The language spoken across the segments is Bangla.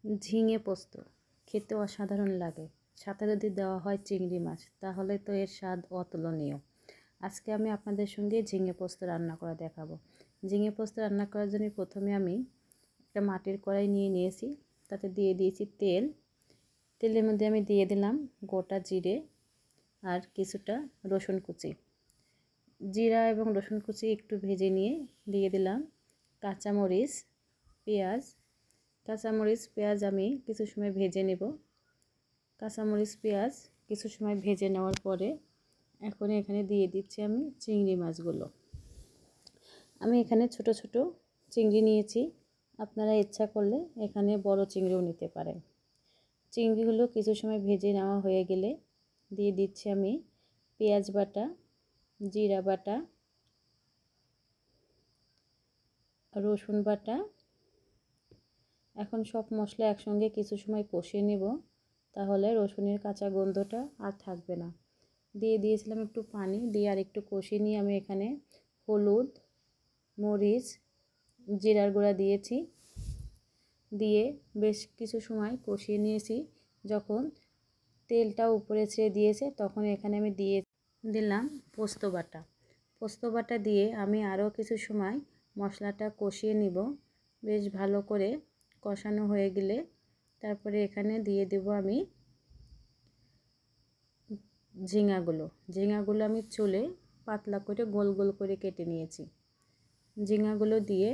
ঝিঙে পোস্ত খেতে অসাধারণ লাগে। সাথে যদি দেওয়া হয় চিংড়ি মাছ, তাহলে তো এর স্বাদ অতুলনীয়। আজকে আমি আপনাদের সঙ্গে ঝিঙে পোস্ত রান্না করা দেখাবো। ঝিঙে পোস্ত রান্না করার জন্য প্রথমে আমি একটা মাটির কড়াই নিয়ে নিয়েছি, তাতে দিয়ে দিয়েছি তেল। তেলের মধ্যে আমি দিয়ে দিলাম গোটা জিরে আর কিছুটা রসুন কুচি। জিরা এবং রসুন কুচি একটু ভেজে নিয়ে দিয়ে দিলাম কাঁচামরিচ, পেঁয়াজ। কাঁচামরিচ পেঁয়াজ আমি কিছু সময় ভেজে নেব। কাঁচামরিচ পেঁয়াজ কিছু সময় ভেজে নেওয়ার পরে এখন এখানে দিয়ে দিচ্ছি আমি চিংড়ি মাছগুলো। আমি এখানে ছোট ছোট চিংড়ি নিয়েছি, আপনারা ইচ্ছা করলে এখানে বড় চিংড়িও নিতে পারেন। চিংড়িগুলো কিছু সময় ভেজে নেওয়া হয়ে গেলে দিয়ে দিচ্ছি আমি পেঁয়াজ বাটা, জিরা বাটা, রসুন বাটা। এখন সব মশলা একসঙ্গে কিছু সময় কষিয়ে নেব, তাহলে রসুনের কাঁচা গন্ধটা আর থাকবে না। দিয়ে দিয়েছিলাম একটু পানি, দিয়ে আর একটু কষিয়ে নিয়ে আমি এখানে হলুদ, মরিচ, জিরার গুঁড়া দিয়েছি। দিয়ে বেশ কিছু সময় কষিয়ে নিয়েছি। যখন তেলটা উপরে ছেড়ে দিয়েছে, তখন এখানে আমি দিয়ে দিলাম পোস্ত বাটা। পোস্ত বাটা দিয়ে আমি আরও কিছু সময় মশলাটা কষিয়ে নিব। বেশ ভালো করে কষানো হয়ে গেলে তারপরে এখানে দিয়ে দেব আমি ঝিঙাগুলো আমি চুলে পাতলা করে গোল গোল করে কেটে নিয়েছি। ঝিঙাগুলো দিয়ে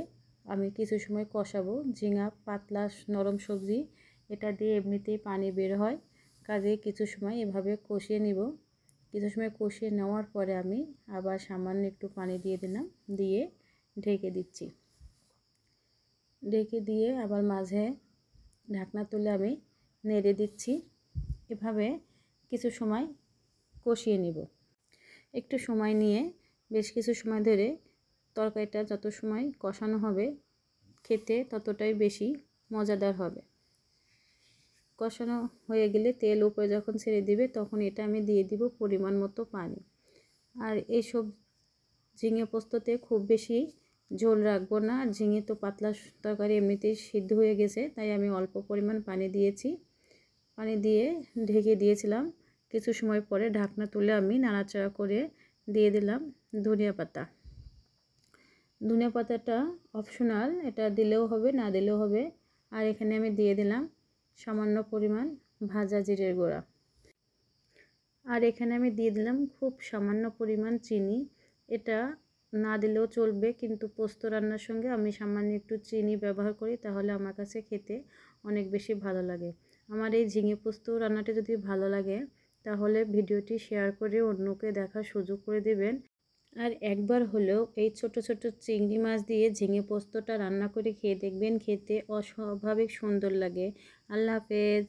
আমি কিছু সময় কষাবো। ঝিঙা পাতলা নরম সবজি, এটা দিয়ে এমনিতেই পানি বের হয়, কাজে কিছু সময় এভাবে কষিয়ে নিব। কিছু সময় কষিয়ে নেওয়ার পরে আমি আবার সামান্য একটু পানি দিয়ে দিলাম, দিয়ে ঢেকে দিচ্ছি। ঢেকে দিয়ে আবার মাঝে ঢাকনা তুলে আমি নেড়ে দিচ্ছি। এভাবে কিছু সময় কষিয়ে নিব। একটু সময় নিয়ে বেশ কিছু সময় ধরে তরকারিটা যত সময় কষানো হবে, খেতে ততটাই বেশি মজাদার হবে। কষানো হয়ে গেলে তেল উপরে যখন ছেড়ে দিবে, তখন এটা আমি দিয়ে দিব পরিমাণ মতো পানি। আর এইসব ঝিঙে পোস্ততে খুব বেশি ঝোল রাখবো না, আর ঝিঙে তো পাতলা তরকারি এমনিতেই সিদ্ধ হয়ে গেছে, তাই আমি অল্প পরিমাণ পানি দিয়েছি। পানি দিয়ে ঢেকে দিয়েছিলাম। কিছু সময় পরে ঢাকনা তুলে আমি নাড়াচাড়া করে দিয়ে দিলাম ধনিয়া পাতা। ধনিয়া পাতাটা অপশনাল, এটা দিলেও হবে না দিলেও হবে। আর এখানে আমি দিয়ে দিলাম সামান্য পরিমাণ ভাজা জিরের গুঁড়া। আর এখানে আমি দিয়ে দিলাম খুব সামান্য পরিমাণ চিনি। এটা না দিলেও চলবে, কিন্তু পোস্ত রান্নার সঙ্গে আমি সামান্য একটু চিনি ব্যবহার করি, তাহলে আমার কাছে খেতে অনেক বেশি ভালো লাগে। আমার এই ঝিঙে পোস্ত রান্নাটি যদি ভালো লাগে, তাহলে ভিডিওটি শেয়ার করে অন্যকে দেখার সুযোগ করে দেবেন। আর একবার হলেও এই ছোট ছোট চিংড়ি মাছ দিয়ে ঝিঙে পোস্তটা রান্না করে খেয়ে দেখবেন, খেতে অস্বাভাবিক সুন্দর লাগে। আল্লাহ হাফেজ।